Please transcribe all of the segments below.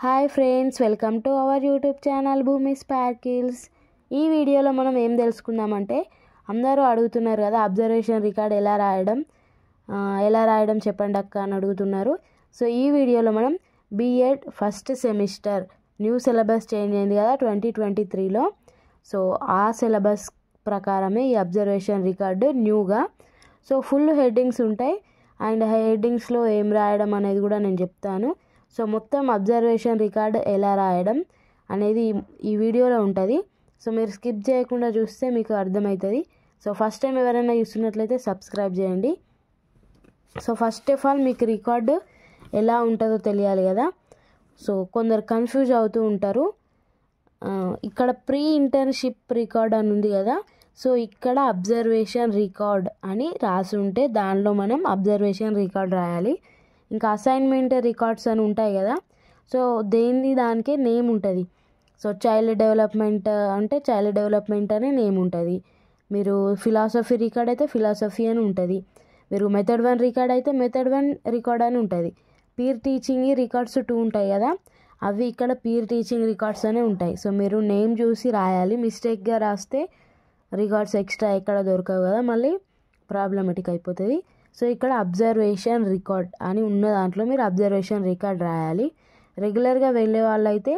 Hi friends, welcome to our YouTube channel భూమి sparkles. ఈ వీడియోలో మనం ఏం తెలుసుకుందామంటే, అందరూ అడుగుతున్నారు కదా అబ్జర్వేషన్ రికార్డ్ ఎలా రాయడం చెప్పండి అక్క అని అడుగుతున్నారు. సో ఈ వీడియోలో మనం B Ed first semester new syllabus change అయింది కదా 2023లో. సో ఆ సిలబస్ ప్రకారమే ఈ అబ్జర్వేషన్ రికార్డు న్యూగా. సో ఫుల్ హెడ్డింగ్స్ ఉంటాయి అండ్ హెడ్డింగ్స్లో ఏం రాయడం అనేది కూడా నేను చెప్తాను. సో మొత్తం అబ్జర్వేషన్ రికార్డ్ ఎలా రాయడం అనేది ఈ వీడియోలో ఉంటుంది. సో మీరు స్కిప్ చేయకుండా చూస్తే మీకు అర్థమవుతుంది. సో ఫస్ట్ టైం ఎవరైనా చూస్తున్నట్లయితే సబ్స్క్రైబ్ చేయండి. సో ఫస్ట్ ఆఫ్ ఆల్ మీకు రికార్డు ఎలా ఉంటుందో తెలియాలి కదా. సో కొందరు కన్ఫ్యూజ్ అవుతూ ఉంటారు. ఇక్కడ ప్రీ ఇంటర్న్షిప్ రికార్డ్ అని ఉంది కదా, సో ఇక్కడ అబ్జర్వేషన్ రికార్డ్ అని రాసి ఉంటే దానిలో మనం అబ్జర్వేషన్ రికార్డ్ రాయాలి. ఇంకా అసైన్మెంట్ రికార్డ్స్ అని ఉంటాయి కదా, సో దానికే నేమ్ ఉంటుంది. సో చైల్డ్ డెవలప్మెంట్ అంటే చైల్డ్ డెవలప్మెంట్ అనే నేమ్ ఉంటుంది. మీరు ఫిలాసఫీ రికార్డ్ అయితే ఫిలాసఫీ అని ఉంటుంది. మీరు మెథడ్ 1 రికార్డ్ అయితే మెథడ్ 1 రికార్డ్ అని ఉంటుంది. పీర్ టీచింగ్ రికార్డ్స్ 2 ఉంటాయి కదా, అవి ఇక్కడ పీర్ టీచింగ్ రికార్డ్స్ అనే ఉంటాయి. సో మీరు నేమ్ చూసి రాయాలి. మిస్టేక్గా రాస్తే రికార్డ్స్ ఎక్స్ట్రా ఎక్కడ దొరకవు కదా, మళ్ళీ ప్రాబ్లమేటిక్ అయిపోతుంది. సో ఇక్కడ అబ్జర్వేషన్ రికార్డ్ అని ఉన్న దాంట్లో మీరు అబ్జర్వేషన్ రికార్డ్ రాయాలి. రెగ్యులర్గా వెళ్ళే వాళ్ళైతే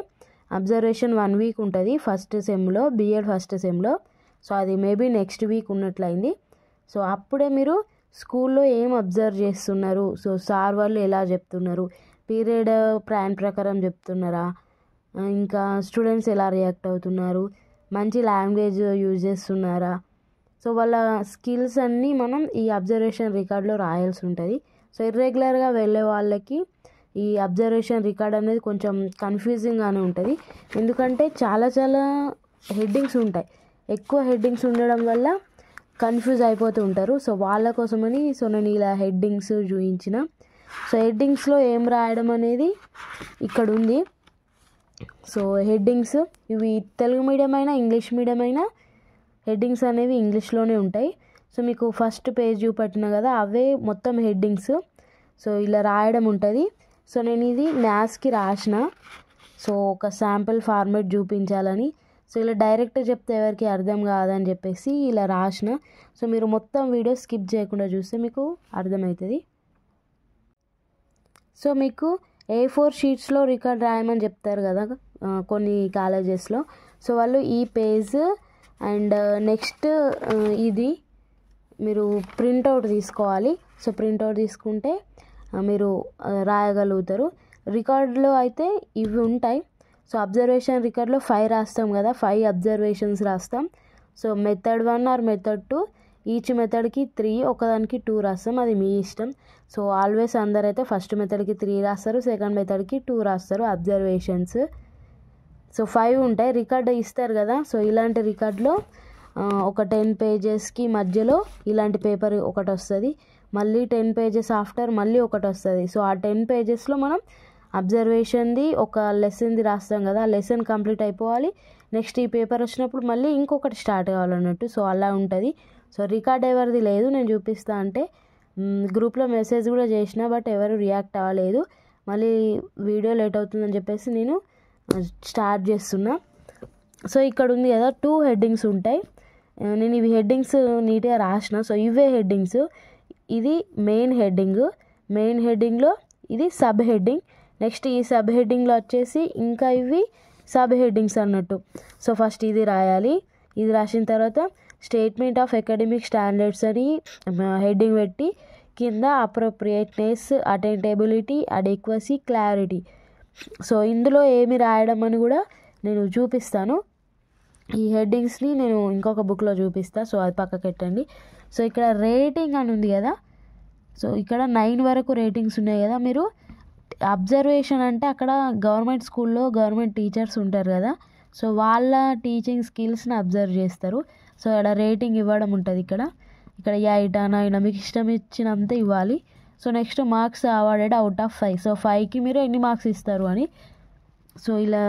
అబ్జర్వేషన్ 1 వీక్ ఉంటుంది ఫస్ట్ సెమ్లో, బీఎడ్ ఫస్ట్ సెమ్లో. సో అది మేబీ నెక్స్ట్ వీక్ ఉన్నట్లయింది. సో అప్పుడే మీరు స్కూల్లో ఏం అబ్జర్వ్ చేస్తున్నారు, సో సార్ వాళ్ళు ఎలా చెప్తున్నారు, పీరియడ్ ప్లాన్ ప్రకారం చెప్తున్నారా, ఇంకా స్టూడెంట్స్ ఎలా రియాక్ట్ అవుతున్నారు, మంచి లాంగ్వేజ్ యూజ్ చేస్తున్నారా, సో వాళ్ళ స్కిల్స్ అన్నీ మనం ఈ అబ్జర్వేషన్ రికార్డ్లో రాయాల్సి ఉంటుంది. సో ఇర్రెగ్యులర్గా వెళ్ళే వాళ్ళకి ఈ అబ్జర్వేషన్ రికార్డ్ అనేది కొంచెం కన్ఫ్యూజింగ్గానే ఉంటుంది. ఎందుకంటే చాలా హెడ్డింగ్స్ ఉంటాయి. ఎక్కువ హెడ్డింగ్స్ ఉండడం వల్ల కన్ఫ్యూజ్ అయిపోతూ ఉంటారు. సో వాళ్ళ కోసమని నేను ఇలా హెడ్డింగ్స్ చూపించిన. సో హెడ్డింగ్స్లో ఏం రాయడం అనేది ఇక్కడ ఉంది. సో హెడ్డింగ్స్ ఇవి తెలుగు మీడియం అయినా ఇంగ్లీష్ మీడియం అయినా హెడ్డింగ్స్ అనేవి ఇంగ్లీష్లోనే ఉంటాయి. సో మీకు ఫస్ట్ పేజ్ చూపెట్టిన కదా, అవే మొత్తం హెడ్డింగ్స్. సో ఇలా రాయడం ఉంటుంది. సో నేను ఇది మ్యాథ్స్కి రాసిన, సో ఒక శాంపుల్ ఫార్మేట్ చూపించాలని. సో ఇలా డైరెక్ట్ చెప్తే ఎవరికి అర్థం కాదని చెప్పేసి ఇలా రాసిన. సో మీరు మొత్తం వీడియో స్కిప్ చేయకుండా చూస్తే మీకు అర్థమవుతుంది. సో మీకు A4 షీట్స్లో రికార్డ్ రాయమని చెప్తారు కదా కొన్ని కాలేజెస్లో. సో వాళ్ళు ఈ పేజ్ అండ్ నెక్స్ట్ ఇది మీరు ప్రింట్అవుట్ తీసుకోవాలి. సో ప్రింట్అవుట్ తీసుకుంటే మీరు రాయగలుగుతారు. రికార్డులో అయితే ఇవి ఉంటాయి. సో అబ్జర్వేషన్ రికార్డ్లో 5 రాస్తాం కదా, 5 అబ్జర్వేషన్స్ రాస్తాం. So method 1 or method 2, each మెథడ్కి 3, ఒకదానికి 2 రాస్తాం, అది మీ ఇష్టం. సో ఆల్వేస్ అందరైతే ఫస్ట్ మెథడ్కి 3 రాస్తారు, సెకండ్ మెథడ్కి 2 రాస్తారు అబ్జర్వేషన్స్. సో 5 ఉంటాయి. రికార్డు ఇస్తారు కదా, సో ఇలాంటి రికార్డులో ఒక 10 పేజెస్కి మధ్యలో ఇలాంటి పేపర్ ఒకటి వస్తుంది. మళ్ళీ 10 పేజెస్ ఆఫ్టర్ మళ్ళీ ఒకటి వస్తుంది. సో ఆ 10 పేజెస్లో మనం అబ్జర్వేషన్ది ఒక లెసన్ది రాస్తాం కదా, ఆ లెసన్ కంప్లీట్ అయిపోవాలి. నెక్స్ట్ ఈ పేపర్ వచ్చినప్పుడు మళ్ళీ ఇంకొకటి స్టార్ట్ కావాలన్నట్టు. సో అలా ఉంటుంది. సో రికార్డ్ ఎవరిది లేదు, నేను చూపిస్తా అంటే గ్రూప్లో మెసేజ్ కూడా చేసిన, బట్ ఎవరు రియాక్ట్ అవ్వలేదు. మళ్ళీ వీడియో లేట్ అవుతుందని చెప్పేసి నేను స్టార్ట్ చేస్తున్నా. సో ఇక్కడ ఉంది కదా 2 హెడ్డింగ్స్ ఉంటాయి. నేను ఇవి హెడ్డింగ్స్ నీట్గా రాసిన. సో ఇవే హెడ్డింగ్స్. ఇది మెయిన్ హెడ్డింగ్లో ఇది సబ్ హెడ్డింగ్. నెక్స్ట్ ఈ సబ్ హెడ్డింగ్లో వచ్చేసి ఇంకా ఇవి సబ్ హెడ్డింగ్స్ అన్నట్టు. సో ఫస్ట్ ఇది రాయాలి. ఇది రాసిన తర్వాత స్టేట్మెంట్ ఆఫ్ అకాడమిక్ స్టాండర్డ్స్ అని హెడ్డింగ్ పెట్టి కింద అప్రోప్రియేట్నెస్, అటెంటబిలిటీ, అడెక్వసీ, క్లారిటీ. సో ఇందులో ఏమి రాయడం అని కూడా నేను చూపిస్తాను. ఈ హెడ్డింగ్స్ని నేను ఇంకొక బుక్లో చూపిస్తాను. సో అది పక్కకి పెట్టండి. సో ఇక్కడ రేటింగ్ అని ఉంది కదా, సో ఇక్కడ 9 వరకు రేటింగ్స్ ఉన్నాయి కదా. మీరు అబ్జర్వేషన్ అంటే అక్కడ గవర్నమెంట్ స్కూల్లో గవర్నమెంట్ టీచర్స్ ఉంటారు కదా, సో వాళ్ళ టీచింగ్ స్కిల్స్ని అబ్జర్వ్ చేస్తారు. సో ఇక్కడ రేటింగ్ ఇవ్వడం ఉంటుంది. ఇక్కడ 8 9 మీకు ఇష్టం ఇచ్చినంత ఇవ్వాలి. So next marks awarded out of 5. So 5కి మీరు ఎన్ని మార్క్స్ ఇస్తారు అని సో ఇలా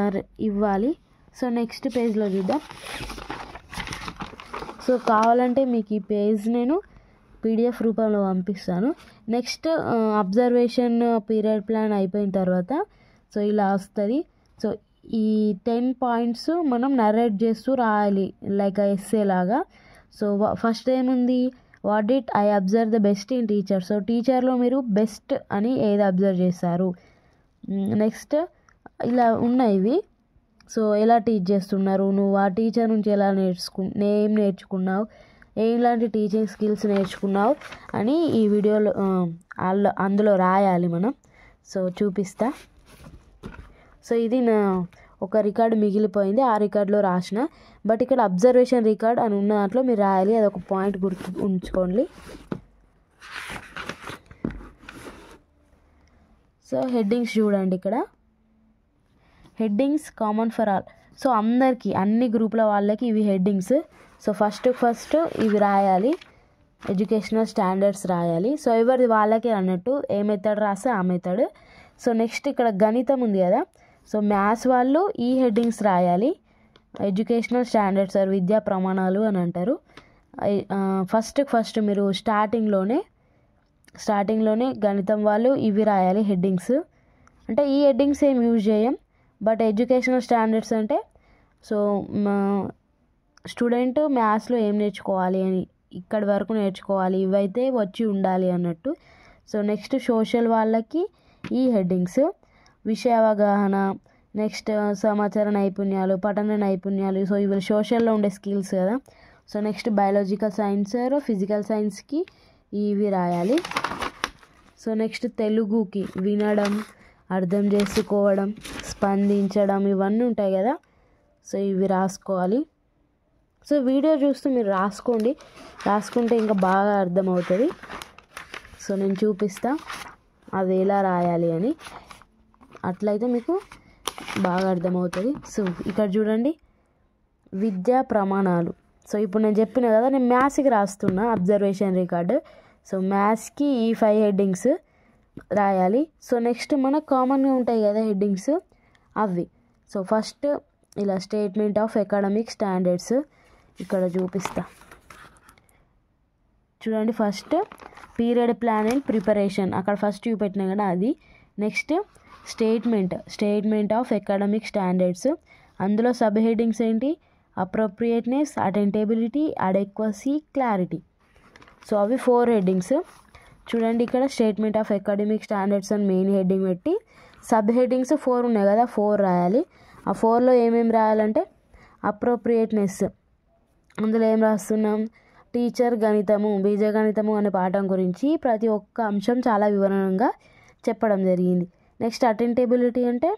ఇవ్వాలి. సో నెక్స్ట్ పేజ్లో చూద్దాం. సో కావాలంటే మీకు ఈ పేజ్ నేను PDF రూపంలో పంపిస్తాను. నెక్స్ట్ అబ్జర్వేషన్ పీరియడ్ ప్లాన్ అయిపోయిన తర్వాత సో ఇలా వస్తుంది. సో ఈ 10 పాయింట్స్ మనం నరేట్ చేస్తూ రాయాలి లైక్ ఎస్సే లాగా. సో ఫస్ట్ ఏముంది, what did I observe the best in teacher. So టీచర్లో మీరు బెస్ట్ అని ఏది అబ్జర్వ్ చేస్తారు. నెక్స్ట్ ఇలా ఉన్నాయి ఇవి. సో ఎలా టీచ్ చేస్తున్నారు, నువ్వు ఆ టీచర్ నుంచి ఎలా ఏం నేర్చుకున్నావు, ఎలాంటి టీచింగ్ స్కిల్స్ నేర్చుకున్నావు అని ఈ వీడియోలో అందులో రాయాలి మనం. సో చూపిస్తా. సో ఇది నా ఒక రికార్డు మిగిలిపోయింది, ఆ రికార్డులో రాసిన. బట్ ఇక్కడ అబ్జర్వేషన్ రికార్డ్ అని ఉన్న దాంట్లో మీరు రాయాలి, అదొక పాయింట్ గుర్తు ఉంచుకోండి. సో హెడ్డింగ్స్ చూడండి, ఇక్కడ headings common for all. So అందరికీ అన్ని గ్రూపుల వాళ్ళకి ఇవి హెడ్డింగ్స్. సో ఫస్ట్ ఇవి రాయాలి, ఎడ్యుకేషనల్ స్టాండర్డ్స్ రాయాలి. సో ఎవరిది వాళ్ళకే అన్నట్టు, ఏ మెథడ్ రాస్తే ఆ మెథడ్. సో నెక్స్ట్ ఇక్కడ గణితం ఉంది కదా, సో మ్యాథ్స్ వాళ్ళు ఈ హెడ్డింగ్స్ రాయాలి, ఎడ్యుకేషనల్ స్టాండర్డ్స్ ఆర్ విద్యా ప్రమాణాలు అని అంటారు. ఫస్ట్ మీరు స్టార్టింగ్లోనే గణితం వాళ్ళు ఇవి రాయాలి హెడ్డింగ్స్. అంటే ఈ హెడ్డింగ్స్ ఏం యూజ్ చేయం, బట్ ఎడ్యుకేషనల్ స్టాండర్డ్స్ అంటే సో స్టూడెంట్ మ్యాథ్స్లో ఏం నేర్చుకోవాలి అని, ఇక్కడి వరకు నేర్చుకోవాలి, ఇవైతే వచ్చి ఉండాలి అన్నట్టు. సో నెక్స్ట్ సోషల్ వాళ్ళకి ఈ హెడ్డింగ్స్, విషయ అవగాహన, నెక్స్ట్ సమాచార నైపుణ్యాలు, పఠన నైపుణ్యాలు. సో ఇవి సోషల్లో ఉండే స్కిల్స్ కదా. So next biological science physical సైన్స్కి ఇవి రాయాలి. సో నెక్స్ట్ తెలుగుకి వినడం, అర్థం చేసుకోవడం, స్పందించడం, ఇవన్నీ ఉంటాయి కదా. సో ఇవి రాసుకోవాలి. సో వీడియో చూస్తూ మీరు రాసుకుంటే ఇంకా బాగా అర్థమవుతుంది. సో నేను చూపిస్తా అది ఎలా రాయాలి అని, అట్లయితే మీకు బాగా అర్థమవుతుంది. సో ఇక్కడ చూడండి, విద్యా ప్రమాణాలు. సో ఇప్పుడు నేను చెప్పిన కదా, నేను మ్యాథ్స్కి రాస్తున్నా అబ్జర్వేషన్ రికార్డు. సో మ్యాథ్స్కి ఈ 5 హెడ్డింగ్స్ రాయాలి. సో నెక్స్ట్ మనకు కామన్గా ఉంటాయి కదా హెడ్డింగ్స్ అవి. సో ఫస్ట్ ఇలా స్టేట్మెంట్ ఆఫ్ అకాడమిక్ స్టాండర్డ్స్ ఇక్కడ చూపిస్తా చూడండి. First period plan and preparation, అక్కడ ఫస్ట్ చూపెట్టినా కదా అది. Next statement of academic standards, అందులో సబ్ హెడ్డింగ్స్ ఏంటి, అప్రోప్రియేట్నెస్, అటెంటబిలిటీ, అడెక్వసీ, క్లారిటీ. సో అవి 4 హెడ్డింగ్స్. చూడండి ఇక్కడ స్టేట్మెంట్ ఆఫ్ అకాడమిక్ స్టాండర్డ్స్ అని మెయిన్ హెడ్డింగ్ పెట్టి, సబ్ హెడ్డింగ్స్ 4 ఉన్నాయి కదా, 4 రాయాలి. ఆ 4లో ఏమేమి రాయాలంటే అప్రోప్రియేట్నెస్, అందులో ఏం రాస్తున్నాం, టీచర్ గణితము, బీజగణితము అనే పాఠం గురించి ప్రతి ఒక్క అంశం చాలా వివరంగా చెప్పడం జరిగింది. నెక్స్ట్ అటెంటబిలిటీ అంటే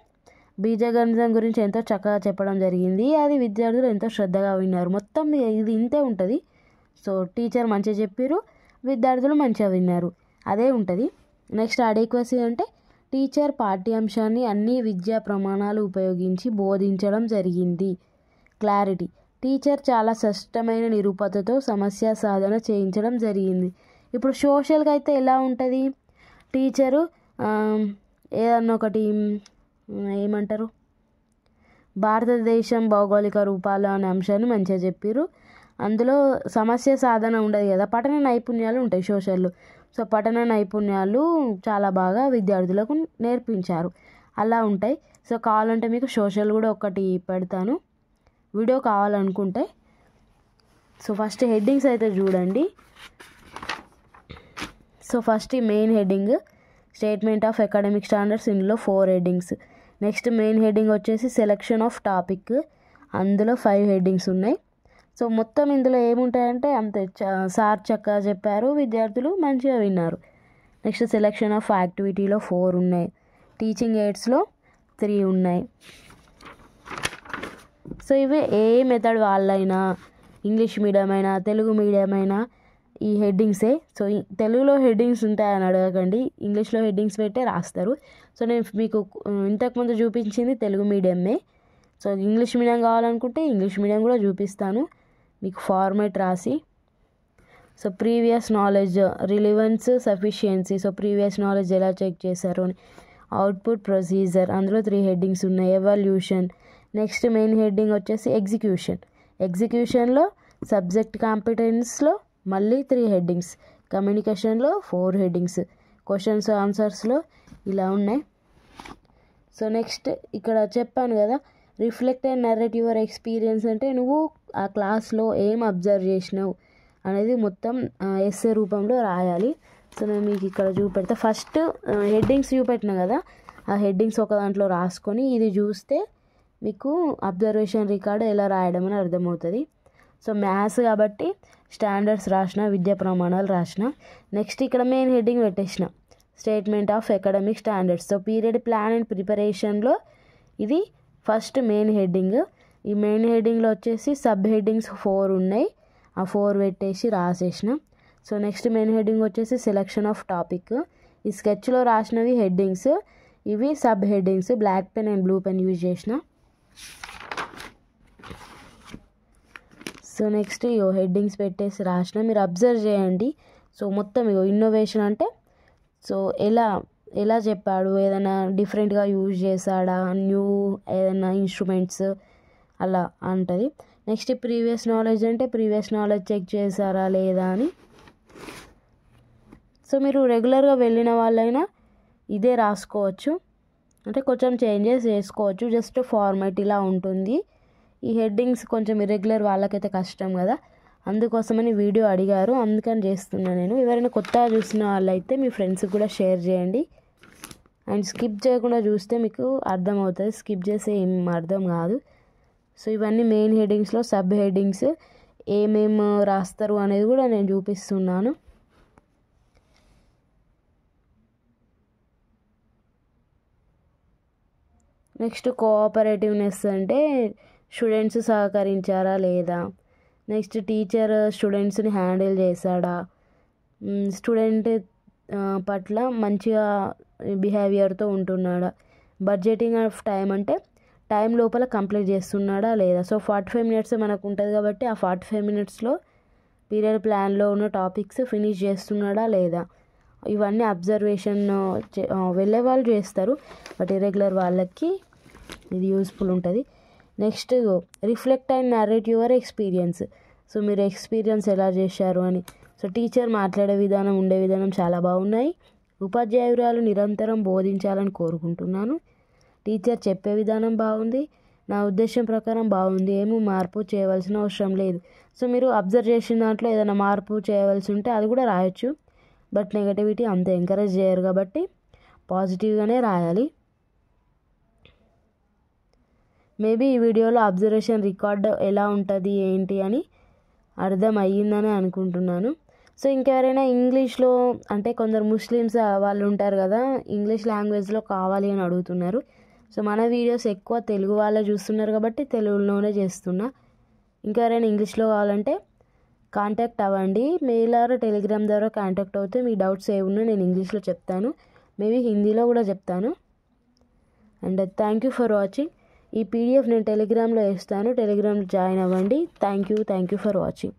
బీజగణితం గురించి ఎంతో చక్కగా చెప్పడం జరిగింది, అది విద్యార్థులు ఎంతో శ్రద్ధగా విన్నారు. మొత్తం ఇది ఇంతే ఉంటుంది. సో టీచర్ మంచిగా చెప్పారు, విద్యార్థులు మంచిగా విన్నారు, అదే ఉంటుంది. నెక్స్ట్ అడెక్వసీ అంటే టీచర్ పాఠ్యాంశాన్ని అన్ని విద్యా ప్రమాణాలు ఉపయోగించి బోధించడం జరిగింది. క్లారిటీ, టీచర్ చాలా స్పష్టమైన నిరూపణతో సమస్య సాధన చేయించడం జరిగింది. ఇప్పుడు సోషల్గా అయితే ఎలా ఉంటుంది, టీచరు ఏదన్నా ఒకటి ఏమంటారు, భారతదేశం భౌగోళిక రూపాలు అనే అంశాన్ని మంచిగా చెప్పారు. అందులో సమస్య సాధన ఉండదు కదా, పఠన నైపుణ్యాలు ఉంటాయి సోషల్లో. సో పఠన నైపుణ్యాలు చాలా బాగా విద్యార్థులకు నేర్పించారు, అలా ఉంటాయి. సో కావాలంటే మీకు సోషల్ కూడా ఒకటి పెడతాను వీడియో కావాలనుకుంటే. సో ఫస్ట్ హెడ్డింగ్స్ అయితే చూడండి. సో ఫస్ట్ ఈ main heading statement of academic standards, ఇందులో 4 హెడ్డింగ్స్. నెక్స్ట్ మెయిన్ హెడ్డింగ్ వచ్చేసి సెలెక్షన్ ఆఫ్ టాపిక్, అందులో 5 హెడ్డింగ్స్ ఉన్నాయి. సో మొత్తం ఇందులో ఏముంటాయంటే అంతే, సార్ చక్కగా చెప్పారు, విద్యార్థులు మంచిగా విన్నారు. నెక్స్ట్ సెలెక్షన్ ఆఫ్ యాక్టివిటీలో 4 ఉన్నాయి, టీచింగ్ ఎయిడ్స్లో 3 ఉన్నాయి. సో ఇవి ఏ మెథడ్ వాళ్ళైనా, ఇంగ్లీష్ మీడియం అయినా తెలుగు మీడియం అయినా ఈ హెడ్డింగ్సే. సో తెలుగులో హెడ్డింగ్స్ ఉంటాయని అడగకండి, ఇంగ్లీష్లో హెడ్డింగ్స్ పెట్టే రాస్తారు. సో నేను మీకు ఇంతకుముందు చూపించింది తెలుగు మీడియమే. సో ఇంగ్లీష్ మీడియం కావాలనుకుంటే ఇంగ్లీష్ మీడియం కూడా చూపిస్తాను మీకు ఫార్మేట్ రాసి. So previous knowledge, రిలివెన్స్, sufficiency. So previous knowledge ఎలా చెక్ చేశారు అని, అవుట్పుట్ ప్రొసీజర్, అందులో 3 హెడ్డింగ్స్ ఉన్నాయి. ఎవల్యూషన్. నెక్స్ట్ మెయిన్ హెడ్డింగ్ వచ్చేసి ఎగ్జిక్యూషన్లో సబ్జెక్ట్ కాంపిటెన్స్లో మళ్ళీ 3 హెడ్డింగ్స్, కమ్యూనికేషన్లో 4 హెడ్డింగ్స్, క్వశ్చన్స్ ఆన్సర్స్లో ఇలా ఉన్నాయి. సో నెక్స్ట్ ఇక్కడ చెప్పాను కదా, reflect and narrate your experience అంటే నువ్వు ఆ క్లాస్లో ఏం అబ్జర్వ్ చేసినావు అనేది మొత్తం ఎస్సే రూపంలో రాయాలి. సో నేను మీకు ఇక్కడ చూపెడతా. ఫస్ట్ హెడ్డింగ్స్ చూపెట్టిన కదా, ఆ హెడ్డింగ్స్ ఒక దాంట్లో రాసుకొని ఇది చూస్తే మీకు అబ్జర్వేషన్ రికార్డ్ ఎలా రాయడం అని అర్థమవుతుంది. సో మ్యాథ్స్ కాబట్టి స్టాండర్డ్స్ రాసిన, విద్యా ప్రమాణాలు రాసిన. నెక్స్ట్ ఇక్కడ మెయిన్ హెడ్డింగ్ పెట్టేసిన, statement of academic standards. So period plan and ప్రిపరేషన్లో ఇది ఫస్ట్ మెయిన్ హెడ్డింగ్. ఈ మెయిన్ హెడ్డింగ్లో వచ్చేసి సబ్ హెడ్డింగ్స్ 4 ఉన్నాయి, ఆ 4 పెట్టేసి రాసేసిన. సో నెక్స్ట్ మెయిన్ హెడ్డింగ్ వచ్చేసి సెలెక్షన్ ఆఫ్ టాపిక్. ఈ స్కెచ్లో రాసినవి హెడ్డింగ్స్, ఇవి sub headings. Black pen and blue pen use చేసిన. సో నెక్స్ట్ ఇగో హెడ్డింగ్స్ పెట్టేసి రాసిన, మీరు అబ్జర్వ్ చేయండి. సో మొత్తం ఇగో ఇన్నోవేషన్ అంటే సో ఎలా చెప్పాడు, ఏదైనా డిఫరెంట్గా యూజ్ చేశాడా, న్యూ ఏదైనా ఇన్స్ట్రుమెంట్స్ అలా అంటది. నెక్స్ట్ ప్రీవియస్ నాలెడ్జ్ అంటే ప్రీవియస్ నాలెడ్జ్ చెక్ చేశారా లేదా అని. సో మీరు రెగ్యులర్గా వెళ్ళిన వాళ్ళైనా ఇదే రాసుకోవచ్చు, అంటే కొంచెం చేంజెస్ చేసుకోవచ్చు, జస్ట్ ఫార్మాట్ ఇలా ఉంటుంది. ఈ హెడ్డింగ్స్ కొంచెం ఇర్రెగ్యులర్ వాళ్ళకైతే కష్టం కదా, అందుకోసమని వీడియో అడిగారు, అందుకని చేస్తున్నాను నేను. ఎవరైనా కొత్తగా చూసిన వాళ్ళైతే మీ ఫ్రెండ్స్కి కూడా షేర్ చేయండి. అండ్ స్కిప్ చేయకుండా చూస్తే మీకు అర్థమవుతుంది, స్కిప్ చేస్తే ఏం అర్థం కాదు. సో ఇవన్నీ మెయిన్ హెడ్డింగ్స్లో సబ్ హెడ్డింగ్స్ ఏమేమి రాస్తారు అనేది కూడా నేను చూపిస్తున్నాను. నెక్స్ట్ కోఆపరేటివ్నెస్ అంటే స్టూడెంట్స్ సహకరించారా లేదా. నెక్స్ట్ టీచర్ స్టూడెంట్స్ని హ్యాండిల్ చేశాడా, స్టూడెంట్ పట్ల మంచిగా బిహేవియర్తో ఉంటున్నాడా. బడ్జెటింగ్ ఆఫ్ టైం అంటే టైం లోపల కంప్లీట్ చేస్తున్నాడా లేదా. సో 45 మినిట్స్ మనకు ఉంటుంది కాబట్టి ఆ 45 మినిట్స్లో పీరియడ్ ప్లాన్లో ఉన్న టాపిక్స్ ఫినిష్ చేస్తున్నాడా లేదా. ఇవన్నీ అబ్జర్వేషన్ వెళ్ళే వాళ్ళు చేస్తారు, బట్ ఇర్రెగ్యులర్ వాళ్ళకి ఇది యూస్ఫుల్ ఉంటుంది. Next reflect and narrate your experience. So మీరు ఎక్స్పీరియన్స్ ఎలా చేశారు అని. సో టీచర్ మాట్లాడే విధానం, ఉండే విధానం చాలా బాగున్నాయి. ఉపాధ్యాయురాలు నిరంతరం బోధించాలని కోరుకుంటున్నాను. టీచర్ చెప్పే విధానం బాగుంది, నా ఉద్దేశం ప్రకారం బాగుంది, ఏమీ మార్పు చేయవలసిన అవసరం లేదు. సో మీరు అబ్జర్వ్ చేసిన దాంట్లో ఏదైనా మార్పు చేయవలసి ఉంటే అది కూడా రాయొచ్చు, బట్ నెగటివిటీ అంత ఎంకరేజ్ చేయరు కాబట్టి పాజిటివ్గానే రాయాలి. మేబీ ఈ వీడియోలో అబ్జర్వేషన్ రికార్డ్ ఎలా ఉంటుంది ఏంటి అని అర్థం అయ్యిందని అనుకుంటున్నాను. సో ఇంకెవరైనా ఇంగ్లీష్లో అంటే కొందరు ముస్లిమ్స్ వాళ్ళు ఉంటారు కదా, ఇంగ్లీష్ లాంగ్వేజ్లో కావాలి అని అడుగుతున్నారు. సో మన వీడియోస్ ఎక్కువ తెలుగు వాళ్ళే చూస్తున్నారు కాబట్టి తెలుగులోనే చేస్తున్నా. ఇంకెవరైనా ఇంగ్లీష్లో కావాలంటే కాంటాక్ట్ అవ్వండి, మెయిల్ ఆర్ టెలిగ్రామ్ ద్వారా కాంటాక్ట్ అవుతే మీ డౌట్స్ ఏమున్నా నేను ఇంగ్లీష్లో చెప్తాను, మేబీ హిందీలో కూడా చెప్తాను. And thank you for watching. ఈ పీడిఎఫ్ నేను టెలిగ్రామ్లో వేస్తాను, టెలిగ్రామ్లో జాయిన్ అవ్వండి. Thank you for watching.